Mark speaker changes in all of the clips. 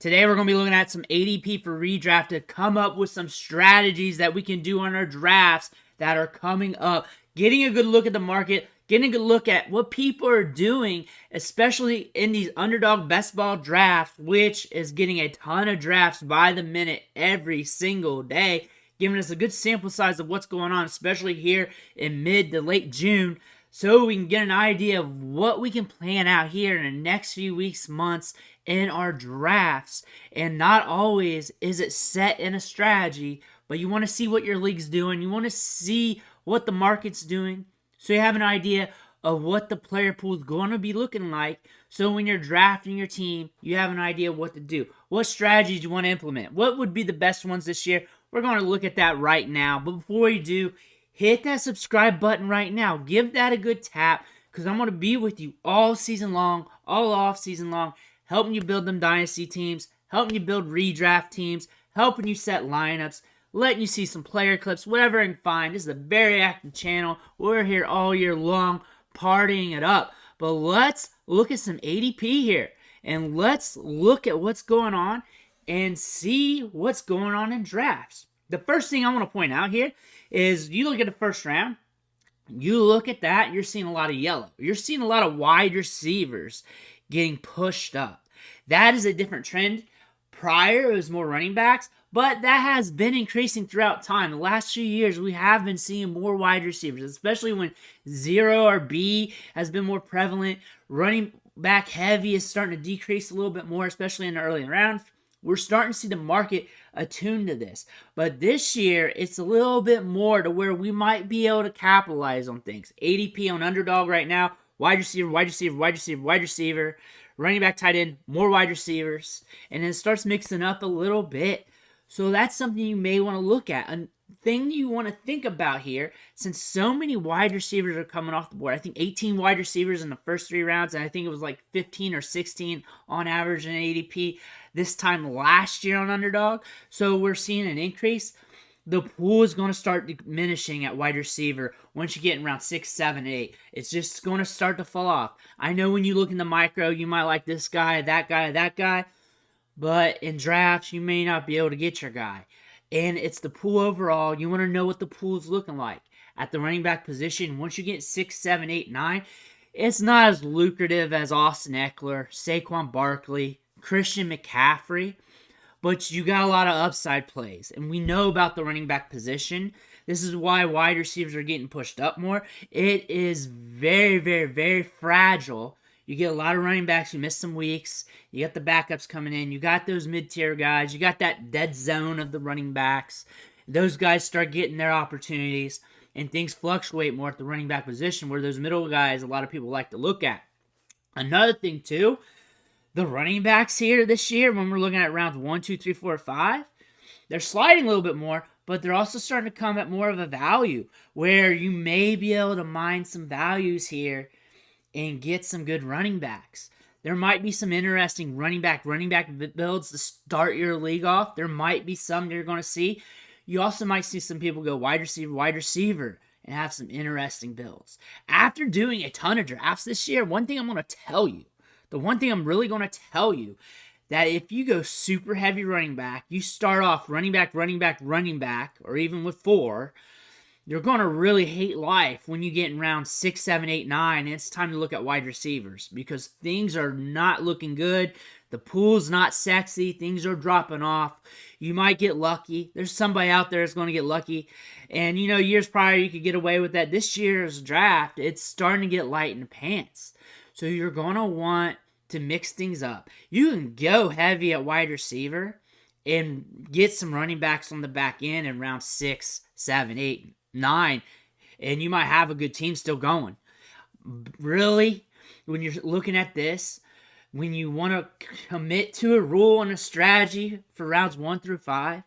Speaker 1: Today we're going to be looking at some ADP for redraft to come up with some strategies that we can do on our drafts that are coming up. Getting a good look at the market, getting a good look at what people are doing, especially in these underdog best ball drafts, which is getting a ton of drafts by the minute every single day, giving us a good sample size of what's going on, especially here in mid to late June, so we can get an idea of what we can plan out here in the next few weeks, months in our drafts. And not always is it set in a strategy, but you want to see what your league's doing. You want to see what the market's doing, so you have an idea of what the player pool is going to be looking like. So when you're drafting your team, you have an idea of what to do. What strategies you want to implement. What would be the best ones this year? We're going to look at that right now. But before you do, hit that subscribe button right now. Give that a good tap, because I'm going to be with you all season long, all off season long, helping you build them dynasty teams, helping you build redraft teams, helping you set lineups, letting you see some player clips, whatever I can find. This is a very active channel. We're here all year long, partying it up. But let's look at some ADP here, and let's look at what's going on and see what's going on in drafts. The first thing I want to point out here is you look at the first round, you look at that, you're seeing a lot of yellow. You're seeing a lot of wide receivers getting pushed up. That is a different trend. Prior, it was more running backs, but that has been increasing throughout time. The last few years, we have been seeing more wide receivers, especially when zero or B has been more prevalent. Running back heavy is starting to decrease a little bit more, especially in the early rounds. We're starting to see the market attuned to this. But this year, it's a little bit more to where we might be able to capitalize on things. ADP on underdog right now, wide receiver, wide receiver, wide receiver, wide receiver, running back, tight end, more wide receivers, and then it starts mixing up a little bit. So that's something you may want to look at. A thing you want to think about here, since so many wide receivers are coming off the board. I think 18 wide receivers in the first 3 rounds, and I think it was like 15 or 16 on average in ADP this time last year on underdog. So we're seeing an increase. The pool is going to start diminishing at wide receiver once you get in around 6, 7, 8. It's just going to start to fall off. I know when you look in the micro, you might like this guy, that guy, that guy. But in drafts, you may not be able to get your guy. And it's the pool overall. You want to know what the pool is looking like. At the running back position, once you get 6, 7, 8, 9, it's not as lucrative as Austin Eckler, Saquon Barkley, Christian McCaffrey. But you got a lot of upside plays. And we know about the running back position. This is why wide receivers are getting pushed up more. It is very, very, very fragile. You get a lot of running backs who miss some weeks. You got the backups coming in. You got those mid-tier guys. You got that dead zone of the running backs. Those guys start getting their opportunities. And things fluctuate more at the running back position, where those middle guys a lot of people like to look at. Another thing, too, the running backs here this year, when we're looking at rounds 1, 2, 3, 4, 5, they're sliding a little bit more, but they're also starting to come at more of a value, where you may be able to mine some values here and get some good running backs. There might be some interesting running back builds to start your league off. There might be some you're going to see. You also might see some people go wide receiver, and have some interesting builds. After doing a ton of drafts this year, one thing I'm going to tell you, the one thing I'm really going to tell you, that if you go super heavy running back, you start off running back, or even with 4, you're going to really hate life when you get in round 6, 7, 8, 9, and it's time to look at wide receivers, because things are not looking good. The pool's not sexy. Things are dropping off. You might get lucky. There's somebody out there that's going to get lucky. And, years prior, you could get away with that. This year's draft, it's starting to get light in the pants. So you're going to want to mix things up. You can go heavy at wide receiver and get some running backs on the back end in round 6, 7, 8, 9, and you might have a good team still going. Really, when you're looking at this, when you want to commit to a rule and a strategy for rounds 1 through 5,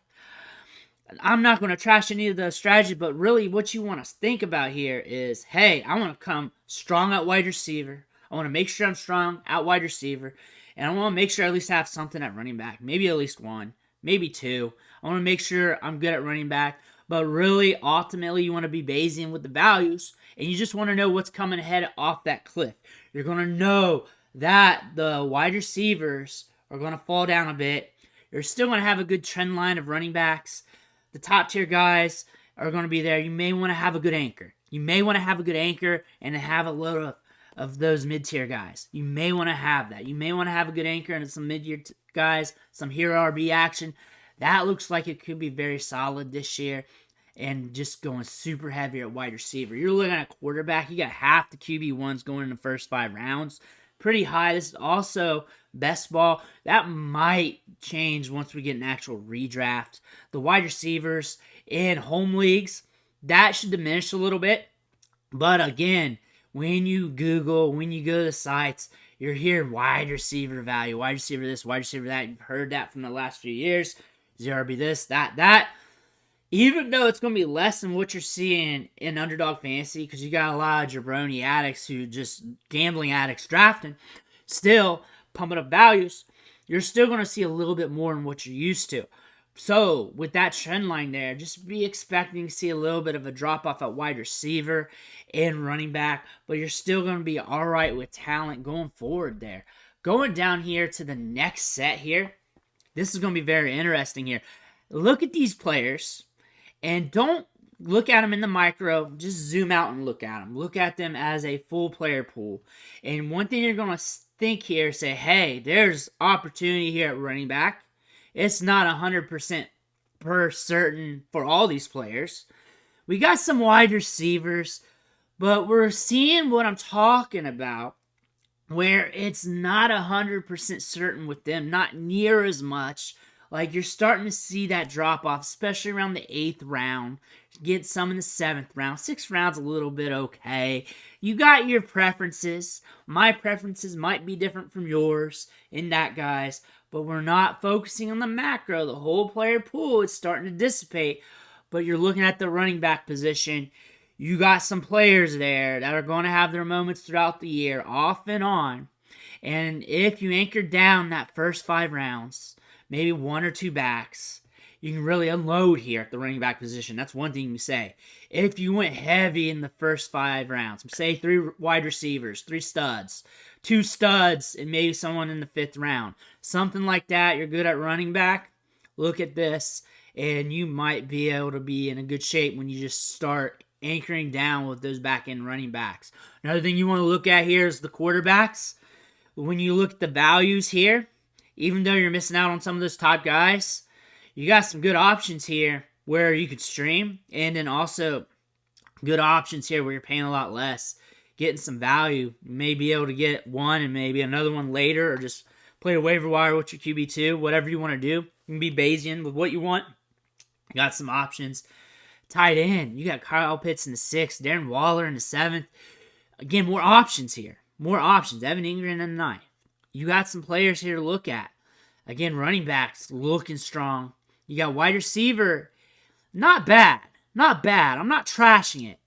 Speaker 1: I'm not going to trash any of the strategy, but really what you want to think about here is, hey, I want to come strong at wide receiver. I want to make sure I'm strong at wide receiver, and I want to make sure I at least have something at running back, maybe at least 1, maybe 2. I want to make sure I'm good at running back, but really, ultimately, you want to be Bayesian with the values, and you just want to know what's coming ahead off that cliff. You're going to know that the wide receivers are going to fall down a bit. You're still going to have a good trend line of running backs. The top tier guys are going to be there. You may want to have a good anchor. You may want to have a good anchor and have a load of those mid-tier guys. You may want to have that. You may want to have a good anchor and some mid-tier guys, some hero RB action. That looks like it could be very solid this year. And just going super heavy at wide receiver. You're looking at quarterback. You got half the QB1s going in the first 5 rounds. Pretty high. This is also best ball. That might change once we get an actual redraft. The wide receivers in home leagues, that should diminish a little bit. But again, when you Google, when you go to the sites, you're hearing wide receiver value, wide receiver this, wide receiver that. You've heard that from the last few years. ZRB this, that. Even though it's going to be less than what you're seeing in Underdog Fantasy, because you got a lot of jabroni addicts who just gambling addicts drafting, still pumping up values, you're still going to see a little bit more than what you're used to. So, with that trend line there, just be expecting to see a little bit of a drop-off at wide receiver and running back, but you're still going to be all right with talent going forward there. Going down here to the next set here, this is going to be very interesting here. Look at these players, and don't look at them in the micro. Just zoom out and look at them. Look at them as a full player pool. And one thing you're going to think here, say, hey, there's opportunity here at running back. It's not 100% per certain for all these players. We got some wide receivers, but we're seeing what I'm talking about, where it's not 100% certain with them, not near as much. Like, you're starting to see that drop off, especially around the 8th round. Get some in the 7th round. 6th round's a little bit okay. You got your preferences. My preferences might be different from yours in that, guys. But we're not focusing on the macro. The whole player pool is starting to dissipate. But you're looking at the running back position. You got some players there that are going to have their moments throughout the year, off and on. And if you anchor down that first 5 rounds, maybe 1 or 2 backs, you can really unload here at the running back position. That's one thing you say. If you went heavy in the first 5 rounds, say 3 wide receivers, 3 studs, 2 studs, and maybe someone in the 5th round, something like that, you're good at running back, look at this, and you might be able to be in a good shape when you just start anchoring down with those back-end running backs. Another thing you want to look at here is the quarterbacks. When you look at the values here, even though you're missing out on some of those top guys, you got some good options here where you could stream, and then also good options here where you're paying a lot less, getting some value. You may be able to get one and maybe another one later, or just play a waiver wire with your QB2, whatever you want to do. You can be Bayesian with what you want. You got some options. Tight end, you got Kyle Pitts in the 6th, Darren Waller in the 7th. Again, more options here. More options. Evan Ingram in the 9th. You got some players here to look at. Again, running backs looking strong. You got wide receiver. Not bad. Not bad. I'm not trashing it.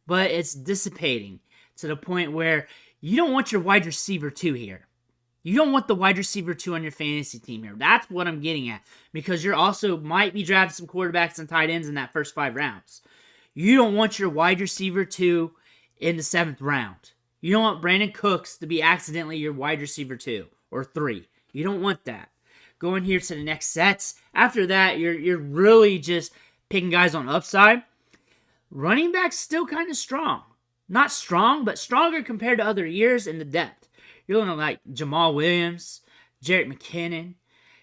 Speaker 1: But it's dissipating to the point where you don't want your wide receiver 2 here. You don't want the wide receiver 2 on your fantasy team here. That's what I'm getting at. Because you're also might be drafting some quarterbacks and tight ends in that first 5 rounds. You don't want your wide receiver 2 in the 7th round. You don't want Brandon Cooks to be accidentally your wide receiver 2 or 3. You don't want that. Going here to the next sets. After that, you're really just picking guys on upside. Running back's still kind of strong. Not strong, but stronger compared to other years in the depth. You're looking at like Jamal Williams, Jerick McKinnon.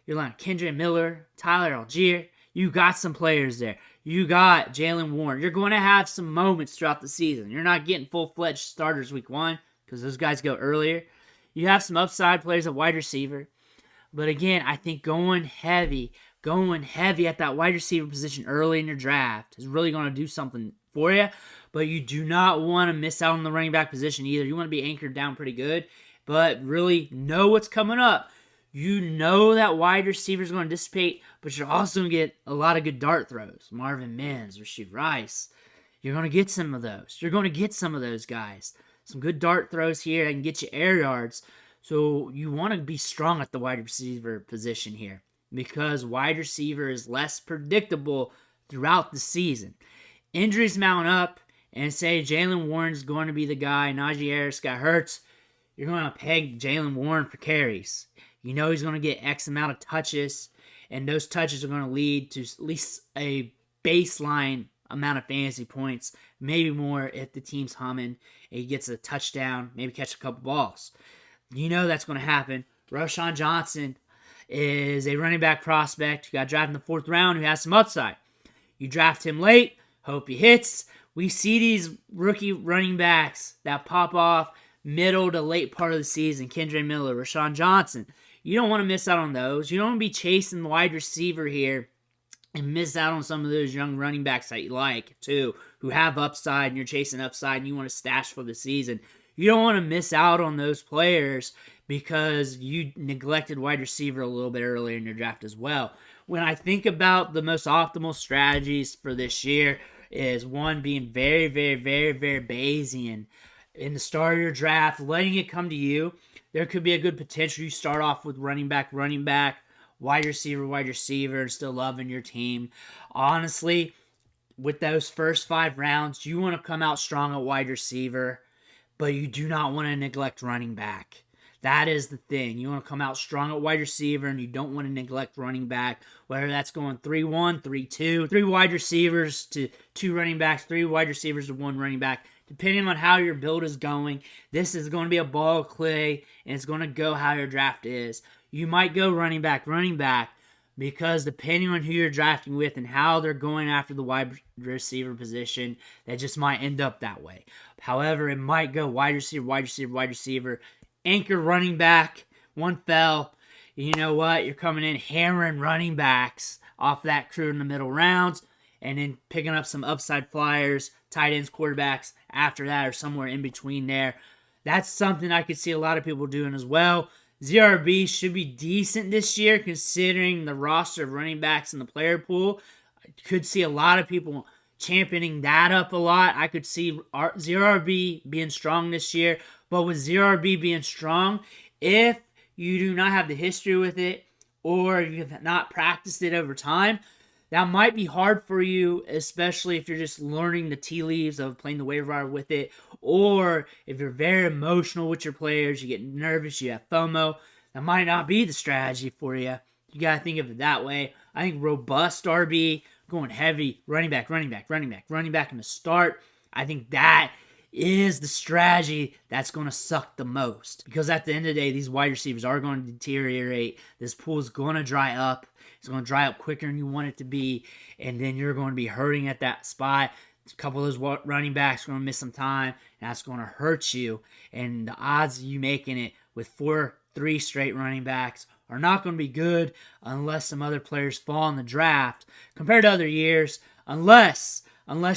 Speaker 1: You're looking at Kendra Miller, Tyler Algier. You got some players there. You got Jalen Warren. You're going to have some moments throughout the season. You're not getting full-fledged starters week 1 because those guys go earlier. You have some upside players at wide receiver. But again, I think going heavy at that wide receiver position early in your draft is really going to do something for you. But you do not want to miss out on the running back position either. You want to be anchored down pretty good, but really know what's coming up. You know that wide receiver is going to dissipate, but you're also going to get a lot of good dart throws. Marvin Mims, Rashid Rice. You're going to get some of those. You're going to get some of those guys. Some good dart throws here that can get you air yards. So you want to be strong at the wide receiver position here because wide receiver is less predictable throughout the season. Injuries mount up and say Jalen Warren's going to be the guy. Najee Harris got hurt. You're going to peg Jalen Warren for carries. You know he's going to get X amount of touches, and those touches are going to lead to at least a baseline amount of fantasy points, maybe more if the team's humming and he gets a touchdown, maybe catch a couple balls. You know that's going to happen. Roschon Johnson is a running back prospect who got drafted in the 4th round who has some upside. You draft him late, hope he hits. We see these rookie running backs that pop off middle to late part of the season. Kendre Miller, Roschon Johnson. You don't want to miss out on those. You don't want to be chasing the wide receiver here and miss out on some of those young running backs that you like, too, who have upside, and you're chasing upside, and you want to stash for the season. You don't want to miss out on those players because you neglected wide receiver a little bit earlier in your draft as well. When I think about the most optimal strategies for this year is, one, being very, very, very, very Bayesian in the start of your draft, letting it come to you. There could be a good potential you start off with running back, wide receiver, and still loving your team. Honestly, with those first 5 rounds, you want to come out strong at wide receiver, but you do not want to neglect running back. That is the thing. You want to come out strong at wide receiver, and you don't want to neglect running back, whether that's going 3-1, 3-2, 3 wide receivers to 2 running backs, 3 wide receivers to 1 running back. Depending on how your build is going, this is going to be a ball of clay, and it's going to go how your draft is. You might go running back, because depending on who you're drafting with and how they're going after the wide receiver position, that just might end up that way. However, it might go wide receiver, anchor running back, 1 fell. You know what? You're coming in hammering running backs off that crew in the middle rounds, and then picking up some upside flyers, tight ends, quarterbacks after that, or somewhere in between there. That's something I could see a lot of people doing as well. ZRB should be decent this year considering the roster of running backs in the player pool. I could see a lot of people championing that up a lot. I could see ZRB being strong this year. But with ZRB being strong, if you do not have the history with it or you have not practiced it over time, that might be hard for you, especially if you're just learning the tea leaves of playing the waiver wire with it, or if you're very emotional with your players, you get nervous, you have FOMO. That might not be the strategy for you. You got to think of it that way. I think robust RB, going heavy, running back in the start. I think that is the strategy that's going to suck the most. Because at the end of the day, these wide receivers are going to deteriorate. This pool is going to dry up. It's going to dry up quicker than you want it to be. And then you're going to be hurting at that spot. A couple of those running backs are going to miss some time. And that's going to hurt you. And the odds of you making it with 4-3 straight running backs are not going to be good unless some other players fall in the draft compared to other years. Unless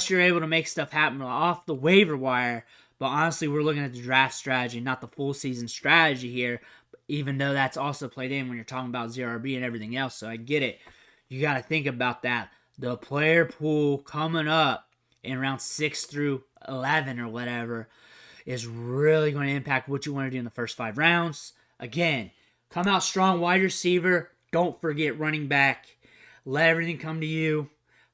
Speaker 1: you're able to make stuff happen off the waiver wire. But honestly, we're looking at the draft strategy, not the full season strategy here, even though that's also played in when you're talking about ZRB and everything else. So I get it. You got to think about that. The player pool coming up in round 6 through 11 or whatever is really going to impact what you want to do in the first 5 rounds. Again, come out strong wide receiver. Don't forget running back. Let everything come to you.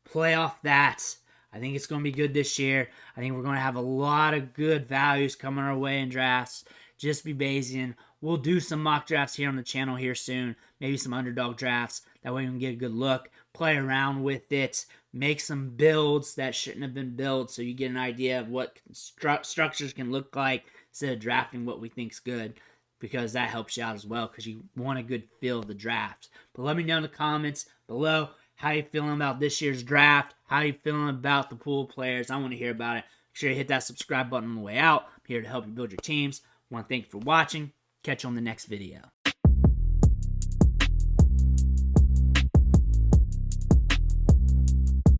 Speaker 1: Play off that. I think it's going to be good this year. I think we're going to have a lot of good values coming our way in drafts. Just be Bayesian. We'll do some mock drafts here on the channel here soon. Maybe some underdog drafts. That way we can get a good look. Play around with it. Make some builds that shouldn't have been built so you get an idea of what structures can look like instead of drafting what we think is good. Because that helps you out as well because you want a good feel of the draft. But let me know in the comments below. How you feeling about this year's draft? How you feeling about the pool of players? I want to hear about it. Make sure you hit that subscribe button on the way out. I'm here to help you build your teams. I want to thank you for watching. Catch you on the next video.